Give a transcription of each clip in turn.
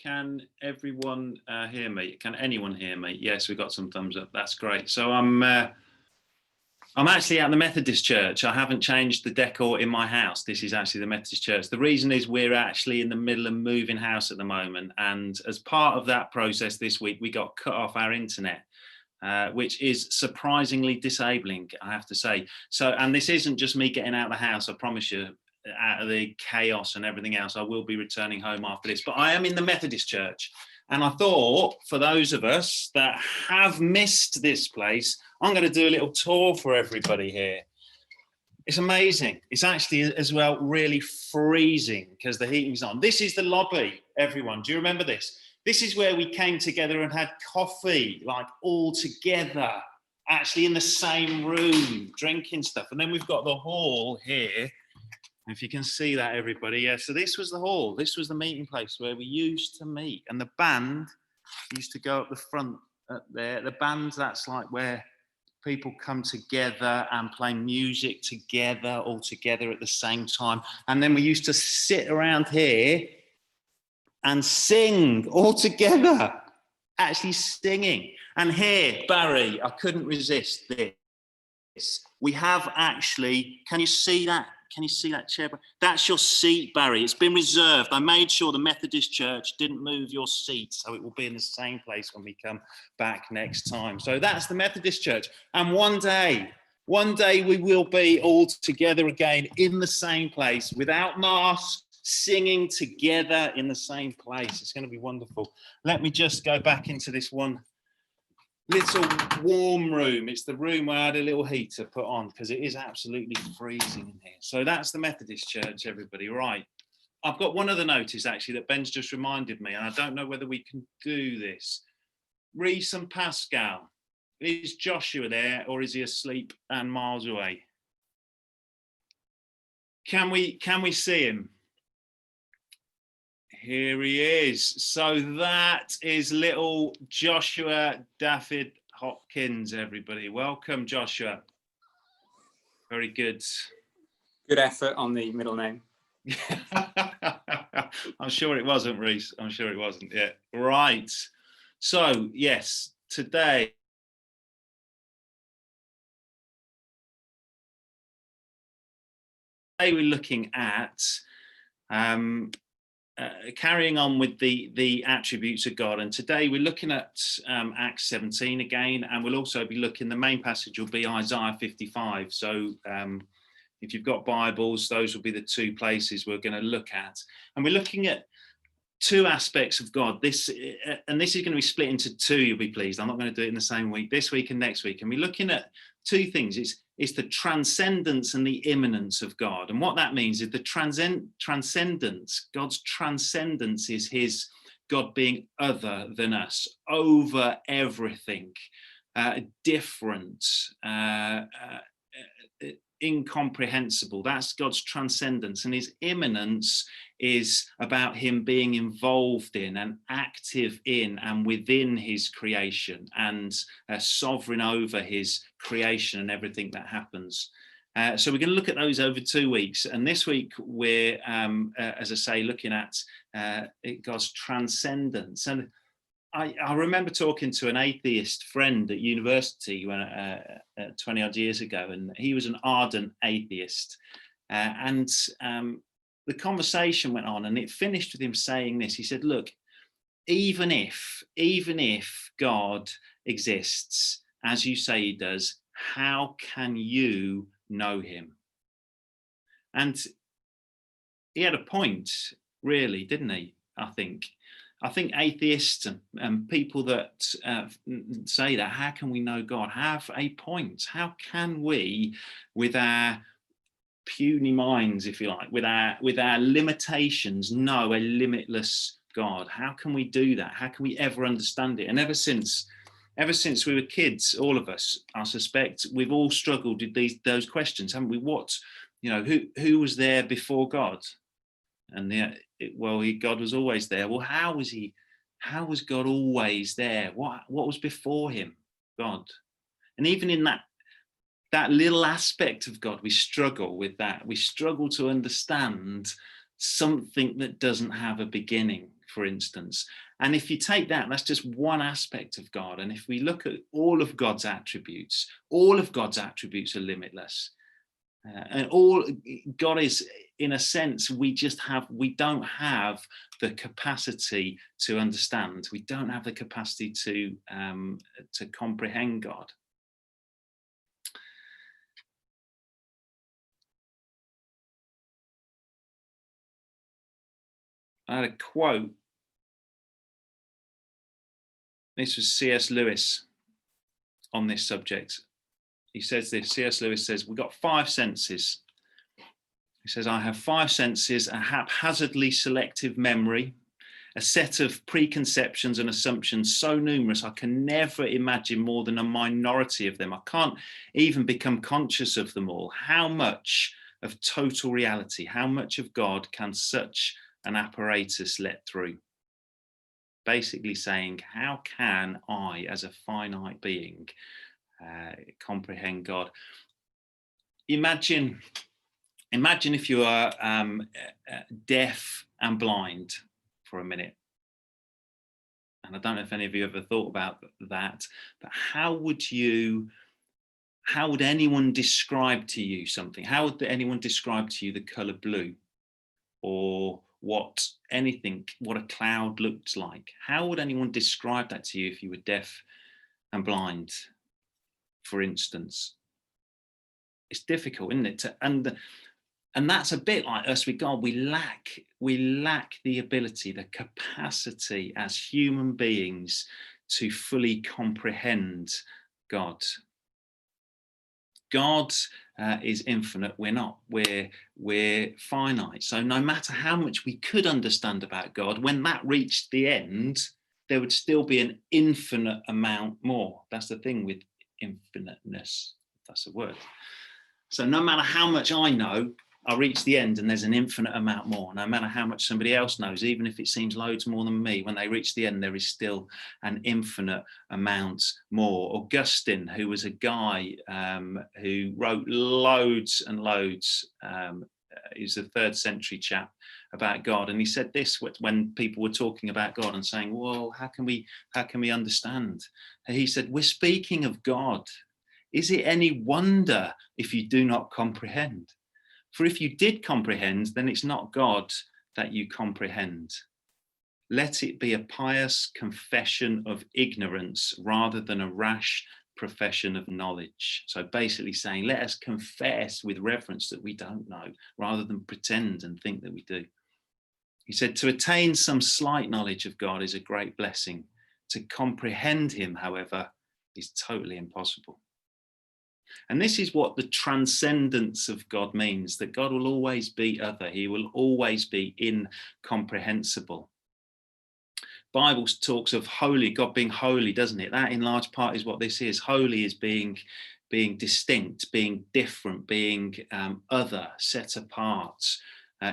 Can everyone hear me? Can anyone hear me? Yes, we got some thumbs up. That's great. So I'm actually at the Methodist Church. I haven't changed the decor in my house. This is actually the Methodist Church. The reason is we're actually in the middle of moving house at the moment. And as part of that process this week, we got cut off our internet, which is surprisingly disabling, I have to say. So, and this isn't just me getting out of the house, I promise you, out of the chaos and everything else. I will be returning home after this, but I am in the Methodist Church. And I thought, for those of us that have missed this place, I'm going to do a little tour for everybody here. It's amazing. It's actually, as well, really freezing because the heating's on. This is the lobby, everyone. Do you remember this? This is where we came together and had coffee, like all together, actually in the same room, drinking stuff. And then we've got the hall here. If you can see that, everybody, yeah. So this was the hall. This was the meeting place where we used to meet. And the band used to go up the front up there. The band, that's like where people come together and play music together, all together at the same time. And then we used to sit around here and sing all together, actually singing. And here, Barry, I couldn't resist this. We have actually, can you see that? Can you see that chair? That's your seat, Barry. It's been reserved. I made sure the Methodist Church didn't move your seat, so it will be in the same place when we come back next time. So that's the Methodist Church. And one day we will be all together again in the same place, without masks, singing together in the same place. It's going to be wonderful. Let me just go back into this one little warm room. It's the room where I had a little heater put on because it is absolutely freezing in here. So that's the Methodist Church, everybody. Right. I've got one other notice actually that Ben's just reminded me, and I don't know whether we can do this. Reese and Pascal, is Joshua there or is he asleep and miles away? Can we see him? Here he is. So that is little Joshua David Hopkins, everybody. Welcome, Joshua. Very good. Good effort on the middle name. I'm sure it wasn't, Reese. I'm sure it wasn't. Yeah. Right. So, yes, today we're looking at carrying on with the attributes of God, and today we're looking at Acts 17 again, and we'll also be looking, the main passage will be Isaiah 55. So if you've got Bibles, those will be the two places we're going to look at, and we're looking at two aspects of God. This is going to be split into two, you'll be pleased. I'm not going to do it in the same week, this week and next week, and we're looking at two things. It's the transcendence and the immanence of God. And what that means is the transcendence, God's transcendence is his God being other than us, over everything, different, incomprehensible. That's God's transcendence. And his immanence is about him being involved in and active in and within his creation, and sovereign over his creation and everything that happens. So we're going to look at those over 2 weeks. And this week we're, as I say, looking at God's transcendence. And I remember talking to an atheist friend at university when 20 odd years ago, and he was an ardent atheist. The conversation went on, and it finished with him saying this. He said, look, even if God exists, as you say he does, how can you know him? And he had a point, really, didn't he? I think atheists and people that say that, how can we know God, have a point. How can we, with our puny minds, if you like, with our limitations, know a limitless God? How can we do that? How can we ever understand it? And ever since we were kids, all of us, I suspect, we've all struggled with those questions, haven't we? Who was there before God? And God was always there. Well, how was God always there? What was before him? God. And even in that little aspect of God, we struggle with that. We struggle to understand something that doesn't have a beginning. for instance. And if you take that, that's just one aspect of God. And if we look at all of God's attributes are limitless. And all God is, in a sense, we don't have the capacity to understand. We don't have the capacity to comprehend God. I had a quote. This was C.S. Lewis on this subject. He says this, C.S. Lewis says, we've got 5 senses. He says, I have 5 senses, a haphazardly selective memory, a set of preconceptions and assumptions so numerous I can never imagine more than a minority of them. I can't even become conscious of them all. How much of total reality, how much of God can such an apparatus let through? Basically saying, how can I, as a finite being, comprehend God? Imagine if you are deaf and blind for a minute. And I don't know if any of you ever thought about that, but how would anyone describe to you something? How would anyone describe to you the colour blue, or what a cloud looked like? How would anyone describe that to you if you were deaf and blind, for instance? It's difficult, isn't it? And that's a bit like us with God. We lack the ability, the capacity as human beings to fully comprehend God. God is infinite. We're not. We're finite. So no matter how much we could understand about God, when that reached the end, there would still be an infinite amount more. That's the thing with infiniteness, if that's a word. So no matter how much I know, I reach the end and there's an infinite amount more. No matter how much somebody else knows, even if it seems loads more than me, when they reach the end, there is still an infinite amount more. Augustine, who was a guy who wrote loads and loads, he's a 3rd century chap, about God. And he said this when people were talking about God and saying, well, how can we understand? And he said, we're speaking of God. Is it any wonder if you do not comprehend? For if you did comprehend, then it's not God that you comprehend. Let it be a pious confession of ignorance rather than a rash profession of knowledge. So basically saying, let us confess with reverence that we don't know, rather than pretend and think that we do. He said, to attain some slight knowledge of God is a great blessing. To comprehend him, however, is totally impossible. And this is what the transcendence of God means, that God will always be other. He will always be incomprehensible. Bible talks of holy, God being holy, doesn't it? That in large part is what this is. Holy is being distinct, being different, being other, set apart,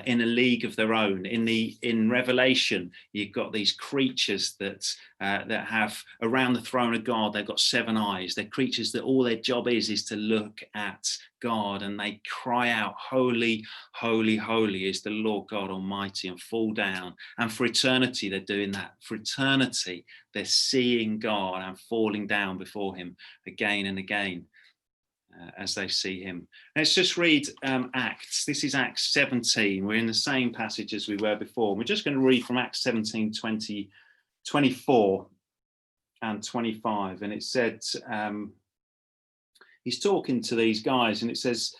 in a league of their own. In Revelation, you've got these creatures that have around the throne of God. They've got 7 eyes. They're creatures that all their job is to look at God, and they cry out, "Holy, holy, holy is the Lord God Almighty," and fall down. And for eternity, they're doing that. For eternity, they're seeing God and falling down before Him again and again. As they see him. Let's just read Acts. This is Acts 17. We're in the same passage as we were before. We're just going to read from Acts 17, 24 and 25. And it said, he's talking to these guys, and it says,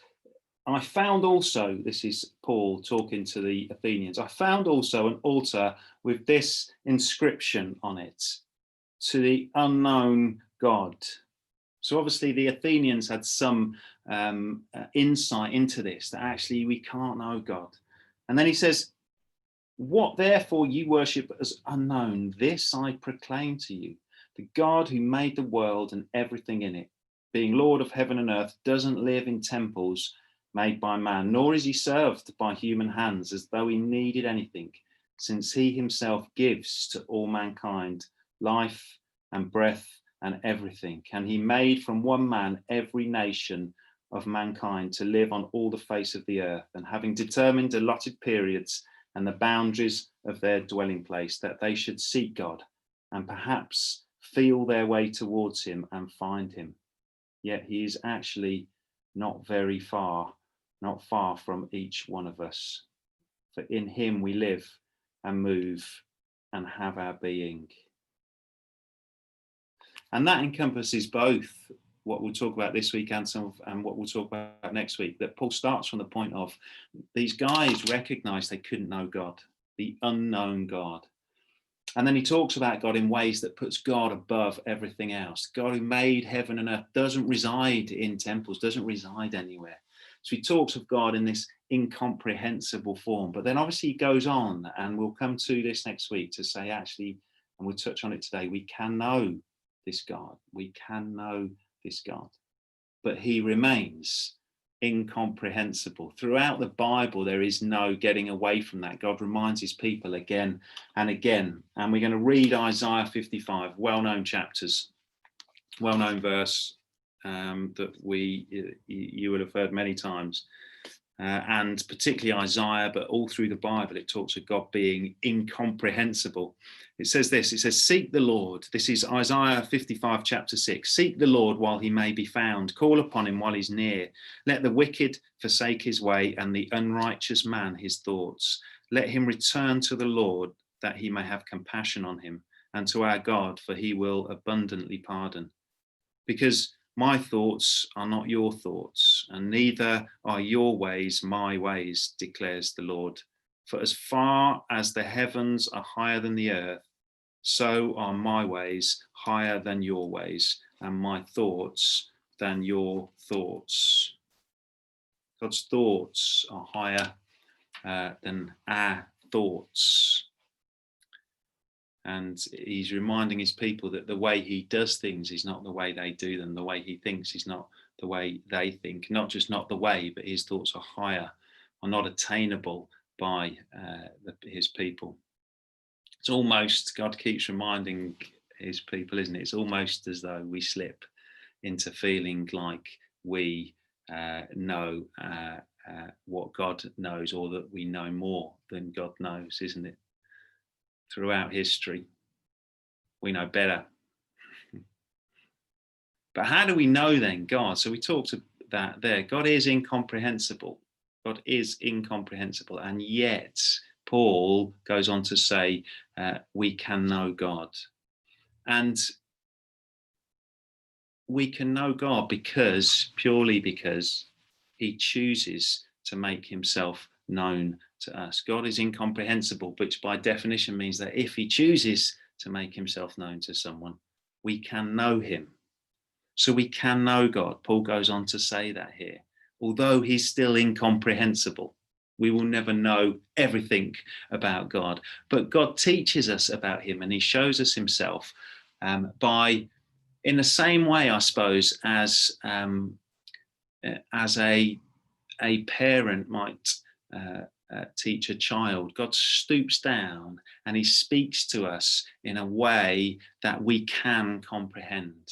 I found also, this is Paul talking to the Athenians, I found also an altar with this inscription on it, to the unknown God. So obviously the Athenians had some insight into this, that actually we can't know God. And then he says, what therefore you worship as unknown, this I proclaim to you. The God who made the world and everything in it, being Lord of heaven and earth, doesn't live in temples made by man, nor is he served by human hands as though he needed anything, since he himself gives to all mankind life and breath and everything. And he made from one man every nation of mankind to live on all the face of the earth, and having determined allotted periods and the boundaries of their dwelling place, that they should seek God and perhaps feel their way towards him and find him. Yet he is actually not far from each one of us. For in him we live and move and have our being. And that encompasses both what we'll talk about this week and what we'll talk about next week. That Paul starts from the point of these guys recognized they couldn't know God, the unknown God. And then he talks about God in ways that puts God above everything else. God who made heaven and earth doesn't reside in temples, doesn't reside anywhere. So he talks of God in this incomprehensible form. But then obviously he goes on, and we'll come to this next week to say, actually, and we'll touch on it today, we can know this God. We can know this God. But he remains incomprehensible. Throughout the Bible, there is no getting away from that. God reminds his people again and again. And we're going to read Isaiah 55, well-known chapters, well-known verse that you will have heard many times. And particularly Isaiah, but all through the Bible, it talks of God being incomprehensible. It says this, it says, seek the Lord. This is Isaiah 55, chapter 6. Seek the Lord while he may be found. Call upon him while he's near. Let the wicked forsake his way and the unrighteous man his thoughts. Let him return to the Lord that he may have compassion on him, and to our God, for he will abundantly pardon. Because my thoughts are not your thoughts, and neither are your ways my ways, declares the Lord. For as far as the heavens are higher than the earth, so are my ways higher than your ways, and my thoughts than your thoughts. God's thoughts are higher than our thoughts. And he's reminding his people that the way he does things is not the way they do them. The way he thinks is not the way they think. Not just not the way, but his thoughts are higher, are not attainable by his people. It's almost, God keeps reminding his people, isn't it? It's almost as though we slip into feeling like we know what God knows, or that we know more than God knows, isn't it? Throughout history, we know better. But how do we know then God? So we talked about there. God is incomprehensible. God is incomprehensible. And yet, Paul goes on to say, we can know God. And we can know God purely because he chooses to make himself known to us. God is incomprehensible, which by definition means that if he chooses to make himself known to someone, we can know him. So we can know God. Paul goes on to say that here. Although he's still incomprehensible, we will never know everything about God. But God teaches us about him, and he shows us himself by, in the same way, I suppose, as a parent might teach a child. God stoops down and he speaks to us in a way that we can comprehend.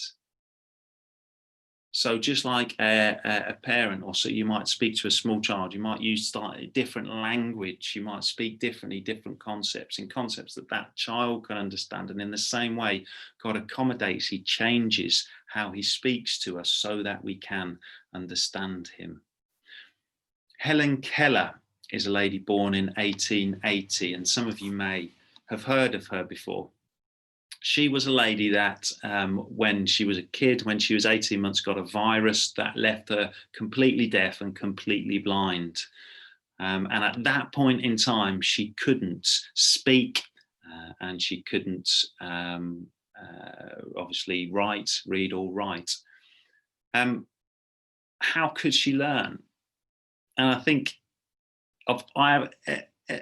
So just like a parent, or so you might speak to a small child, you might use slightly different language, you might speak differently, different concepts, in concepts that child can understand. And in the same way, God accommodates, he changes how he speaks to us so that we can understand him. Helen Keller is a lady born in 1880, and some of you may have heard of her before. She was a lady that when she was a kid, when she was 18 months, got a virus that left her completely deaf and completely blind. And at that point in time, she couldn't speak and she couldn't obviously read or write. How could she learn? And I think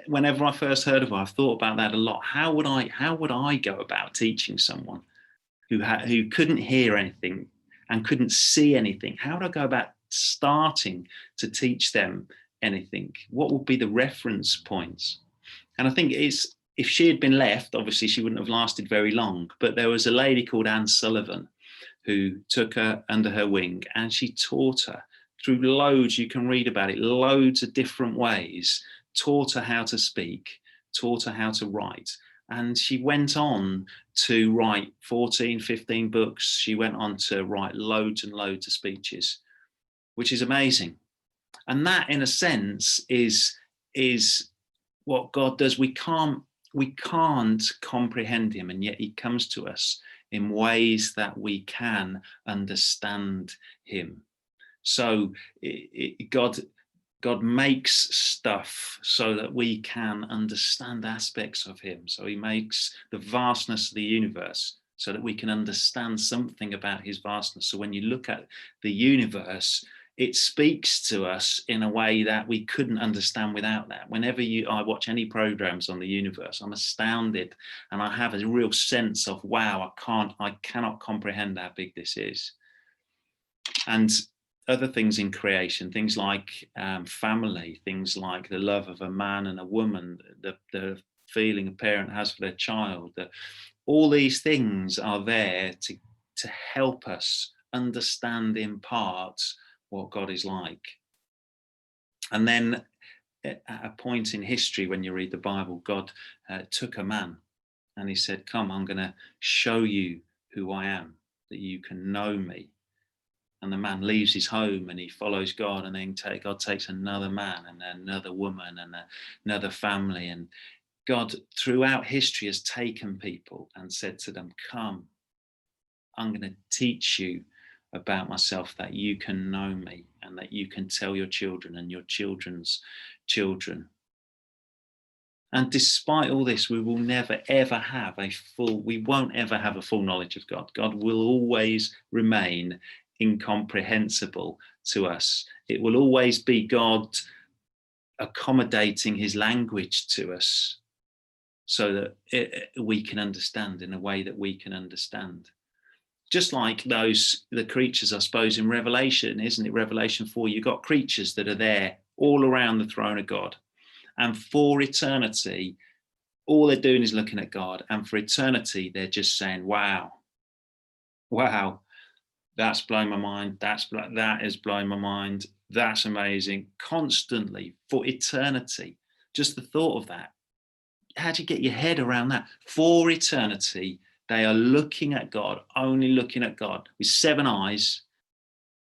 whenever I first heard of her, I've thought about that a lot. How would I go about teaching someone who couldn't hear anything and couldn't see anything? How would I go about starting to teach them anything? What would be the reference points? And I think if she had been left, obviously she wouldn't have lasted very long. But there was a lady called Anne Sullivan who took her under her wing, and she taught her through loads, you can read about it, loads of different ways taught her how to speak, taught her how to write. And she went on to write 14, 15 books. She went on to write loads and loads of speeches, which is amazing. And that, in a sense, is what God does. We can't comprehend him, and yet he comes to us in ways that we can understand him. So God makes stuff so that we can understand aspects of him. So he makes the vastness of the universe so that we can understand something about his vastness. So when you look at the universe, it speaks to us in a way that we couldn't understand without that. Whenever I watch any programs on the universe, I'm astounded, and I have a real sense of, wow, I cannot comprehend how big this is. And other things in creation, things like family, things like the love of a man and a woman, the feeling a parent has for their child, all these things are there to help us understand in part what God is like. And then at a point in history, when you read the Bible, God took a man and he said, come, I'm going to show you who I am, that you can know me. And the man leaves his home and he follows God, and then God takes another man and another woman and another family. And God throughout history has taken people and said to them, come, I'm going to teach you about myself, that you can know me and that you can tell your children and your children's children. And despite all this, we will never, ever have we won't ever have a full knowledge of God. God will always remain incomprehensible to us. It will always be God accommodating his language to us so that we can understand in a way that we can understand. Just like the creatures, I suppose, in Revelation, isn't it? Revelation 4, you've got creatures that are there all around the throne of God. And for eternity, all they're doing is looking at God. And for eternity, they're just saying, wow, that's blown my mind. That is blowing my mind. That's amazing. Constantly for eternity. Just the thought of that. How do you get your head around that? For eternity, they are looking at God, only looking at God with 7 eyes.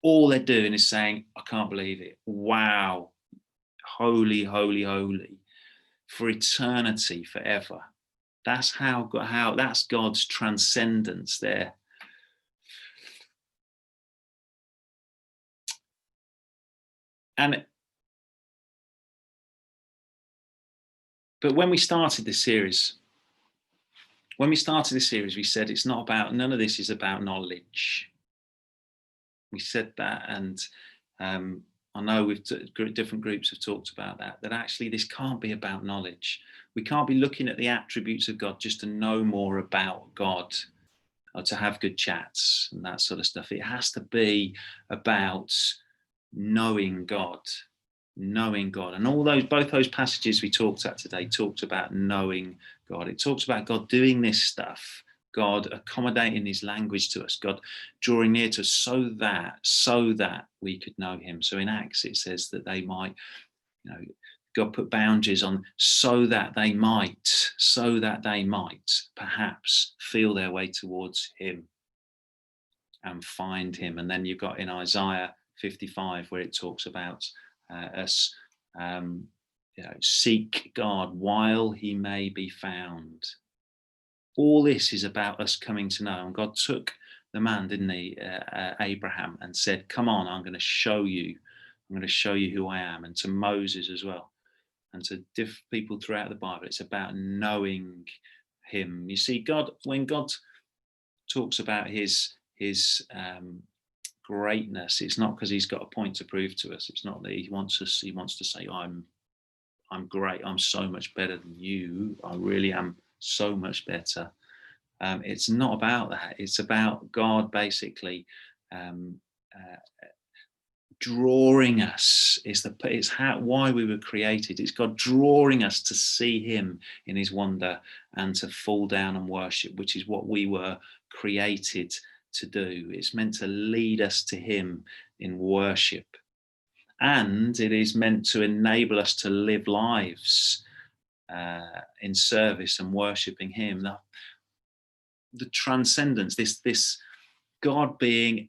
All they're doing is saying, I can't believe it. Wow. Holy, holy, holy. For eternity, forever. That's that's God's transcendence there. But when we started this series, we said it's not about, none of this is about knowledge. We said that, and I know different groups have talked about that actually this can't be about knowledge. We can't be looking at the attributes of God just to know more about God or to have good chats and that sort of stuff. It has to be about knowing God. And both those passages we talked at today talked about knowing God. It talks about God doing this stuff, God accommodating his language to us, God drawing near to us so that we could know him. So in Acts it says that they might, God put boundaries on so that they might perhaps feel their way towards him and find him. And then you've got in Isaiah 55 where it talks about us seek God while he may be found. All this is about us coming to know. And God took the man, didn't he, Abraham, and said, come on, I'm going to show you who I am. And to Moses as well, and to different people throughout the Bible, it's about knowing him. You see, when God talks about his greatness, it's not because he's got a point to prove to us. It's not that he wants to say, I'm great, I'm so much better than you, I really am so much better. It's not about that. It's about God basically drawing us. Why we were created. It's God drawing us to see him in his wonder and to fall down and worship, which is what we were created to do. It's meant to lead us to him in worship. and it is meant to enable us to live lives in service and worshipping him. The transcendence, this God being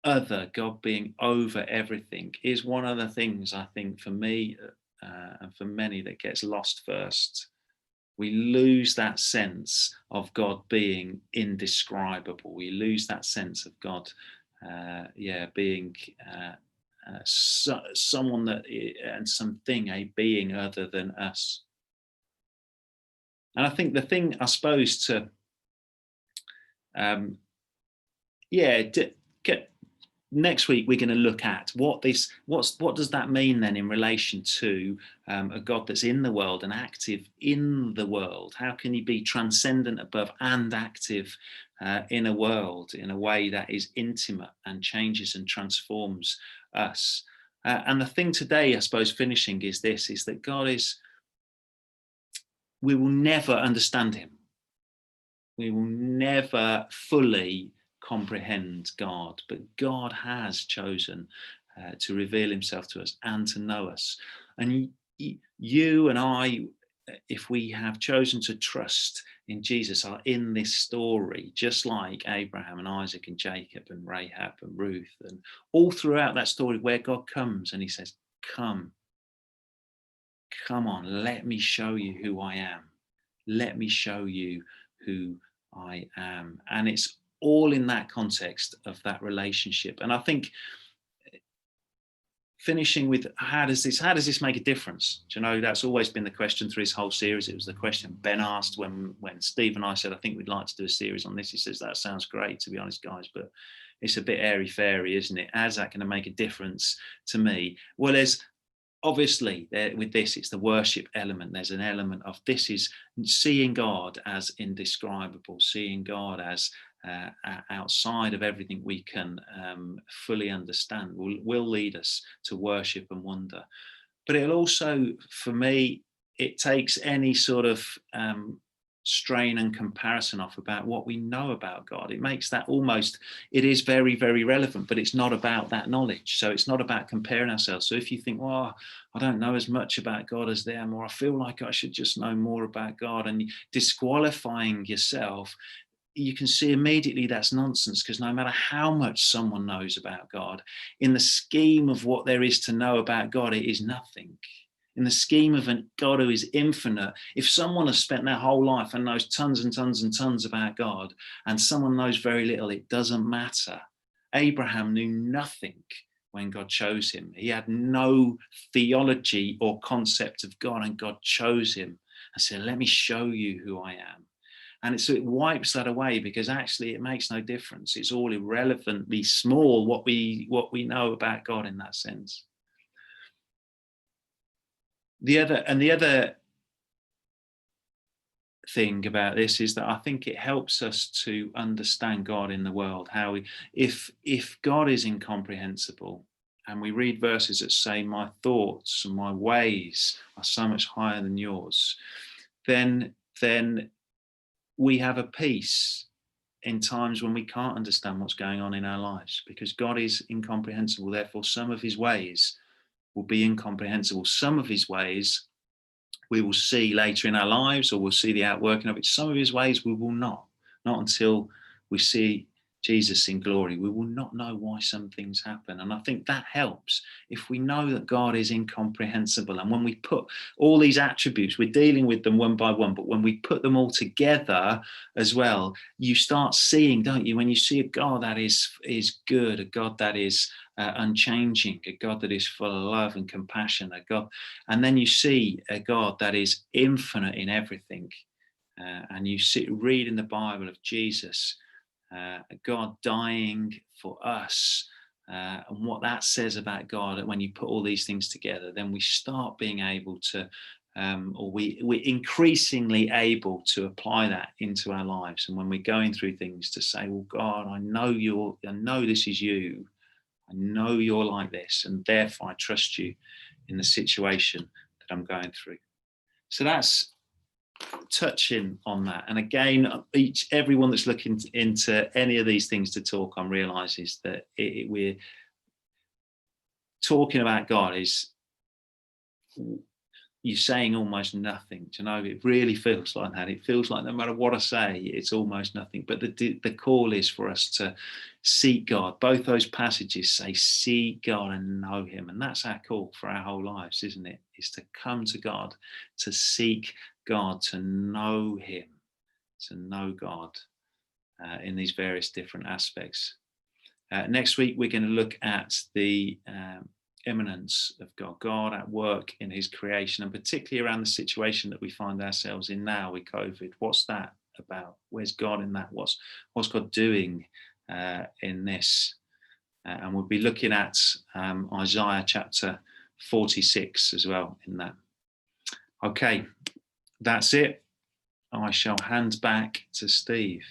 other, God being over everything, is one of the things I think for me and for many that gets lost first. We lose that sense of God being indescribable. We lose that sense of God, being someone that and something, a being other than us. And I think the thing, I suppose, to next week we're going to look at what does that mean then in relation to a God that's in the world and active in the world. How can he be transcendent above and active in a world in a way that is intimate and changes and transforms us? And the thing today, I suppose, finishing is this, is that God is, we will never understand him. We will never fully comprehend God, but God has chosen to reveal himself to us and to know us. And you and I, if we have chosen to trust in Jesus, are in this story, just like Abraham and Isaac and Jacob and Rahab and Ruth, and all throughout that story where God comes and he says, come on, let me show you who I am. Let me show you who I am. And it's all in that context of that relationship. And I think finishing with how does this make a difference? Do you know, that's always been the question through this whole series. It was the question Ben asked when Steve and I said, I think we'd like to do a series on this. He says, that sounds great, to be honest, guys, but it's a bit airy-fairy, isn't it? How's that going to make a difference to me? Well, there's obviously, with this, it's the worship element. There's an element of this is seeing God as indescribable, seeing God as outside of everything we can fully understand, will lead us to worship and wonder. But it'll also, for me, it takes any sort of strain and comparison off about what we know about God. It makes that almost, it is very, very relevant, but it's not about that knowledge. So it's not about comparing ourselves. So if you think, well, I don't know as much about God as them, or I feel like I should just know more about God, and disqualifying yourself, you can see immediately that's nonsense, because no matter how much someone knows about God, in the scheme of what there is to know about God, it is nothing. In the scheme of a God who is infinite, if someone has spent their whole life and knows tons and tons and tons about God, and someone knows very little, it doesn't matter. Abraham knew nothing when God chose him. He had no theology or concept of God, and God chose him and said, let me show you who I am. And so it wipes that away, because actually it makes no difference. It's all irrelevantly small what we know about God in that sense. The other thing about this is that I think it helps us to understand God in the world. How if God is incomprehensible, and we read verses that say, my thoughts and my ways are so much higher than yours, then we have a peace in times when we can't understand what's going on in our lives, because God is incomprehensible. Therefore, some of his ways will be incomprehensible. Some of his ways we will see later in our lives, or we'll see the outworking of it. Some of his ways we will not until we see Jesus in glory. We will not know why some things happen. And I think that helps if we know that God is incomprehensible. And when we put all these attributes, we're dealing with them one by one, but when we put them all together as well, you start seeing, don't you, when you see a God that is good, a God that is unchanging, a God that is full of love and compassion, a God, and then you see a God that is infinite in everything, and you read in the Bible of Jesus, God dying for us, and what that says about God. When you put all these things together, then we start being able to, or we're increasingly able to apply that into our lives. And when we're going through things, to say, well, God, I know this is you. I know you're like this, and therefore I trust you in the situation that I'm going through. So that's touching on that. And again, everyone that's looking into any of these things to talk on realizes that we're talking about God is, you're saying almost nothing. Do you know, it really feels like that. It feels like no matter what I say, it's almost nothing. But the call is for us to seek God. Both those passages say seek God and know him. And that's our call for our whole lives, isn't it? Is to come to God, to seek God, to know him, to know God in these various different aspects. Next week, we're going to look at the immanence of God, God at work in his creation, and particularly around the situation that we find ourselves in now with COVID. What's that about? Where's God in that? What's God doing in this? And we'll be looking at Isaiah chapter 46 as well in that. Okay, that's it. I shall hand back to Steve.